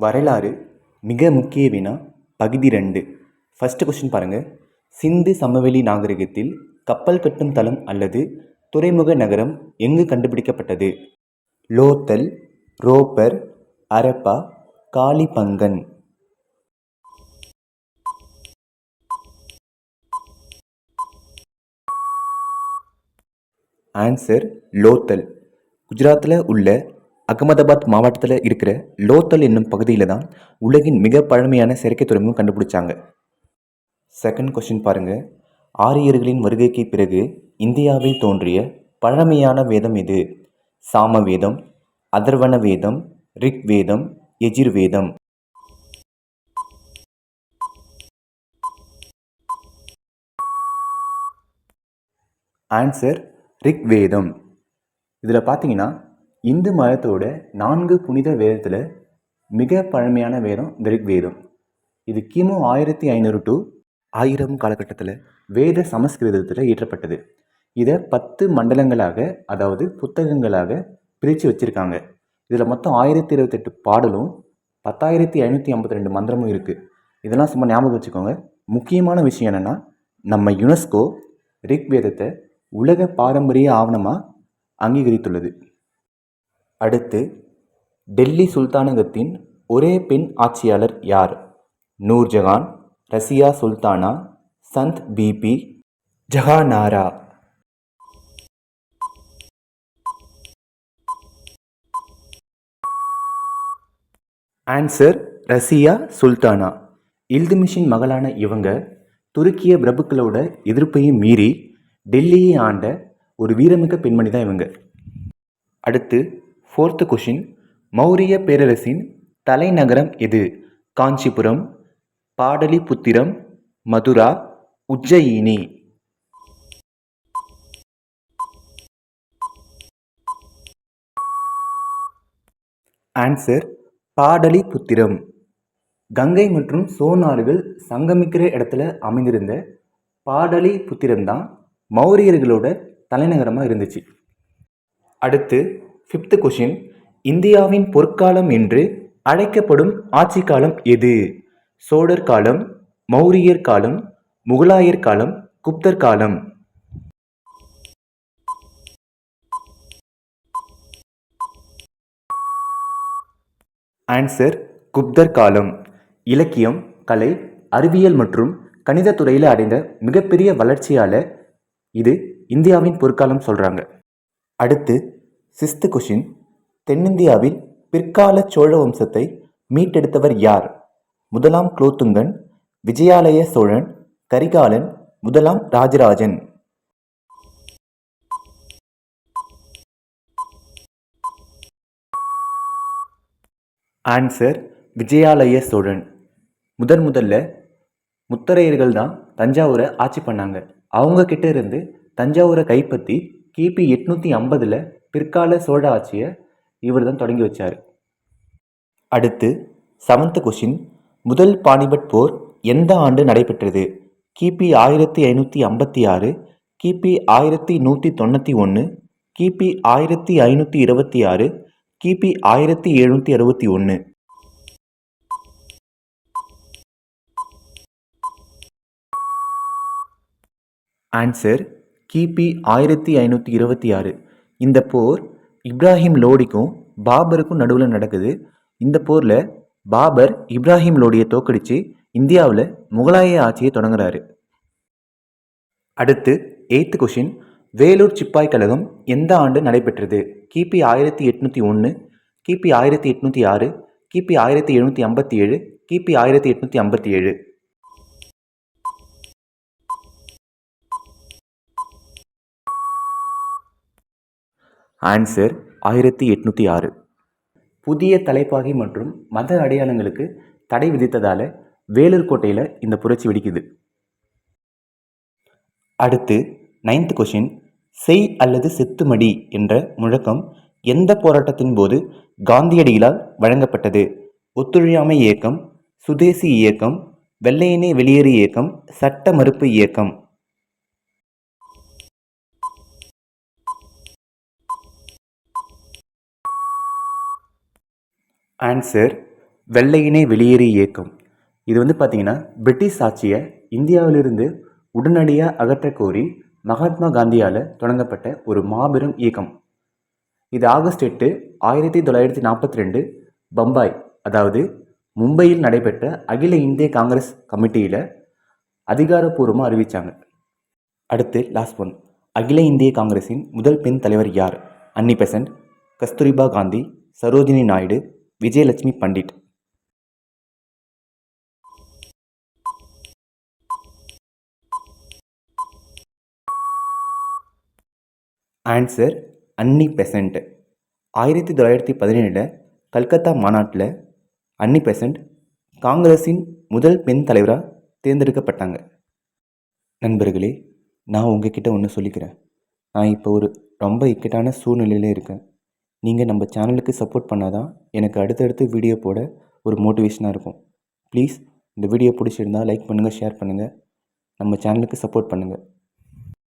வரலாறு மிக முக்கிய வினா பகுதி 2. ஃபர்ஸ்ட் கொஸ்டின் பாருங்கள். சிந்து சமவெளி நாகரிகத்தில் கப்பல் கட்டும் தளம் அல்லது துறைமுக நகரம் எங்கு கண்டுபிடிக்கப்பட்டது? லோத்தல், ரோப்பர், அரப்பா, காலிபங்கன். ஆன்சர் லோத்தல். குஜராத்தில் உள்ள அகமதாபாத் மாவட்டத்தில் இருக்கிற லோத்தல் என்னும் பகுதியில் தான் உலகின் மிக பழமையான செயற்கை துறைமுகம் கண்டுபிடிச்சாங்க. செகண்ட் கொஸ்டின் பாருங்கள். ஆரியர்களின் வருகைக்கு பிறகு இந்தியாவில் தோன்றிய பழமையான வேதம் எது? சாம வேதம், அதர்வண வேதம், ரிக் வேதம், எஜுர்வேதம். ஆன்சர் ரிக் வேதம். இதில் பார்த்தீங்கன்னா இந்து மதத்தோட 4 புனித வேதத்தில் மிக பழமையான வேதம் இந்த ரிக் வேதம். இது கிமு 1500 to 1000 காலகட்டத்தில் வேத சமஸ்கிருதத்தில் இயற்றப்பட்டது. இதை 10 மண்டலங்களாக, அதாவது புத்தகங்களாக பிரித்து வச்சுருக்காங்க. இதில் மொத்தம் 1028 பாடலும் 10,552 மந்திரமும் இருக்குது. இதெல்லாம் சும்மா ஞாபகம் வச்சுக்கோங்க. முக்கியமான விஷயம் என்னென்னா, நம்ம யுனெஸ்கோ ரிக் வேதத்தை உலக பாரம்பரிய ஆவணமாக அங்கீகரித்துள்ளது. அடுத்து, டெல்லி சுல்தானகத்தின் ஒரே பெண் ஆட்சியாளர் யார்? நூர்ஜஹான், ரசியா சுல்தானா, சந்த் பிபி, ஜஹானாரா. ஆன்சர் ரசியா சுல்தானா. இல்துமிஷின் மகளான இவங்க துருக்கிய பிரபுக்களோட எதிர்ப்பையும் மீறி டெல்லியை ஆண்ட ஒரு வீரமிக்க பெண்மணி தான் இவங்க. அடுத்து, ஃபோர்த்து கொஷின். மௌரிய பேரரசின் தலைநகரம் எது? காஞ்சிபுரம், பாடலிபுத்திரம், மதுரா, உஜ்ஜயினி. ஆன்சர் பாடலிபுத்திரம். கங்கை மற்றும் சோன் ஆறுகள் சங்கமிக்கிற இடத்துல அமைந்திருந்த பாடலிபுத்திரம் தான் மௌரியர்களோட தலைநகரமாக இருந்துச்சு. அடுத்து, ஃபிஃப்த்து கொஷின். இந்தியாவின் பொற்காலம் என்று அழைக்கப்படும் ஆட்சி காலம் எது? சோழர் காலம், மௌரியர் காலம், முகலாயர் காலம், குப்தர் காலம். ஆன்சர் குப்தர் காலம். இலக்கியம், கலை, அறிவியல் மற்றும் கணித துறையில் அடைந்த மிகப்பெரிய வளர்ச்சியால் இது இந்தியாவின் பொற்காலம் சொல்கிறாங்க. அடுத்து, சிக்ஸ்த் கொஷின். தென்னிந்தியாவில் பிற்கால சோழ வம்சத்தை மீட்டெடுத்தவர் யார்? முதலாம் குலோத்துங்கன், விஜயாலய சோழன், கரிகாலன், முதலாம் ராஜராஜன். ஆன்சர் விஜயாலய சோழன். முதல்ல முத்தரையர்கள் தான் தஞ்சாவூரை ஆட்சி பண்ணாங்க. அவங்க கிட்ட இருந்து தஞ்சாவூரை கைப்பற்றி கிபி 850 பிற்கால சோழ ஆட்சியை இவர் தான் தொடங்கி வச்சார். அடுத்து, செவன்த் கொஷின். முதல் பானிபட் போர் எந்த ஆண்டு நடைபெற்றது? கிபி 1556, கிபி 1191, கிபி 1526, கிபி 1761. ஆன்சர் கிபி 1526. இந்த போர் இப்ராஹிம் லோடிக்கும் பாபருக்கும் நடுவில் நடக்குது. இந்த போரில் பாபர் இப்ராஹிம் லோடியை தோக்கடித்து இந்தியாவில் முகலாய ஆட்சியை தொடங்குறாரு. அடுத்து, எய்த் கொஷின். வேலூர் சிப்பாய் கழகம் எந்த ஆண்டு நடைபெற்றது? கிபி 1801, கிபி 1806, கிபி 1757, கிபி 1857. ஆன்சர் 1806. புதிய தலைப்பாகை மற்றும் மத அடையாளங்களுக்கு தடை விதித்ததால் வேலூர் கோட்டையில் இந்த புரட்சி வெடிக்குது. அடுத்து, நைன்த் கொஷின். செய் அல்லது செத்துமடி என்ற முழக்கம் எந்த போராட்டத்தின் போது காந்தியடிகளால் வழங்கப்பட்டது? ஒத்துழையாமை இயக்கம், சுதேசி இயக்கம், வெள்ளையனே வெளியேறு இயக்கம், சட்ட மறுப்பு இயக்கம். ஆன்சர் வெள்ளையினை வெளியேறு இயக்கம். இது வந்து பார்த்தீங்கன்னா பிரிட்டிஷ் ஆட்சியை இந்தியாவிலிருந்து உடனடியாக அகற்றக் கோரி மகாத்மா காந்தியால் தொடங்கப்பட்ட ஒரு மாபெரும் இயக்கம். இது ஆகஸ்ட் 8, 1942 பம்பாய், அதாவது மும்பையில் நடைபெற்ற அகில இந்திய காங்கிரஸ் கமிட்டியில் அதிகாரப்பூர்வமாக அறிவித்தாங்க. அடுத்து லாஸ்ட் ஒன். அகில இந்திய காங்கிரஸின் முதல் பெண் தலைவர் யார்? அன்னி பெசன்ட், கஸ்தூரிபா காந்தி, சரோஜினி நாயுடு, விஜயலட்சுமி பண்டிட். ஆன்சர் அன்னி பெசன்ட். 1917 கல்கத்தா மாநாட்டில் அன்னி பெசன்ட் காங்கிரஸின் முதல் பெண் தலைவராக தேர்ந்தெடுக்கப்பட்டாங்க. நண்பர்களே, நான் உங்ககிட்ட ஒன்று சொல்லிக்கிறேன். நான் இப்போ ஒரு ரொம்ப இக்கட்டான சூழ்நிலையில் இருக்கேன். நீங்கள் நம்ம சேனலுக்கு சப்போர்ட் பண்ணால் தான் எனக்கு அடுத்தடுத்து வீடியோ போட ஒரு மோட்டிவேஷனாக இருக்கும். ப்ளீஸ் இந்த வீடியோ பிடிச்சிருந்தால் லைக் பண்ணுங்கள், ஷேர் பண்ணுங்கள், நம்ம சேனலுக்கு சப்போர்ட் பண்ணுங்கள்.